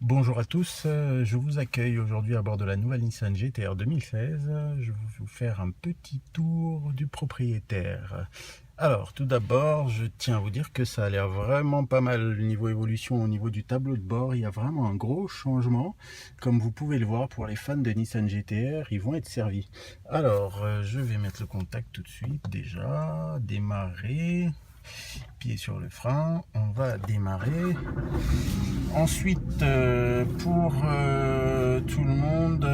Bonjour à tous, je vous accueille aujourd'hui à bord de la nouvelle Nissan GT-R 2016. Je vais vous faire un petit tour du propriétaire. Alors, tout d'abord, je tiens à vous dire que ça a l'air vraiment pas mal niveau évolution au niveau du tableau de bord. Il y a vraiment un gros changement. Comme vous pouvez le voir, pour les fans de Nissan GT-R, ils vont être servis. Alors, je vais mettre le contact tout de suite déjà. Démarrer. Pied sur le frein. On va démarrer. Ensuite, pour tout le monde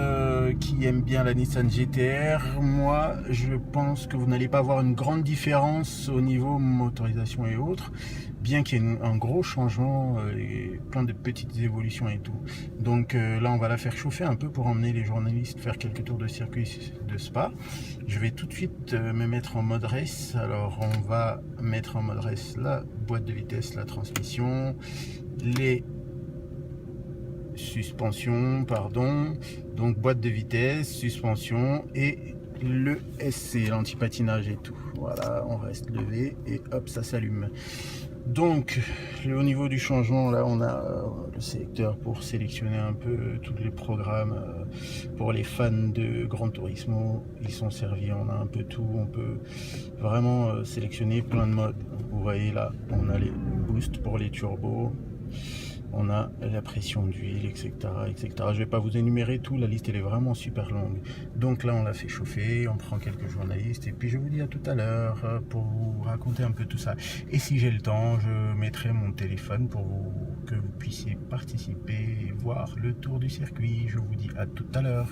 qui aime bien la Nissan GT-R, moi je pense que vous n'allez pas voir une grande différence au niveau motorisation et autres, bien qu'il y ait un gros changement et plein de petites évolutions et tout. Donc là on va la faire chauffer un peu pour emmener les journalistes faire quelques tours de circuit de Spa. Je vais tout de suite me mettre en mode race. Alors on va mettre en mode race la boîte de vitesse, la transmission, les suspension, pardon, donc boîte de vitesse, suspension et le SC, l'anti-patinage et tout. Voilà, on reste levé et hop, ça s'allume. Donc, au niveau du changement, là, on a le sélecteur pour sélectionner un peu tous les programmes pour les fans de Gran Turismo. Ils sont servis, on a un peu tout, on peut vraiment sélectionner plein de modes. Vous voyez là, on a les boosts pour les turbos. On a la pression d'huile, etc., etc. Je ne vais pas vous énumérer tout, la liste elle est vraiment super longue. Donc là on l'a fait chauffer, on prend quelques journalistes et puis je vous dis à tout à l'heure pour vous raconter un peu tout ça. Et si j'ai le temps, je mettrai mon téléphone pour que vous puissiez participer et voir le tour du circuit. Je vous dis à tout à l'heure.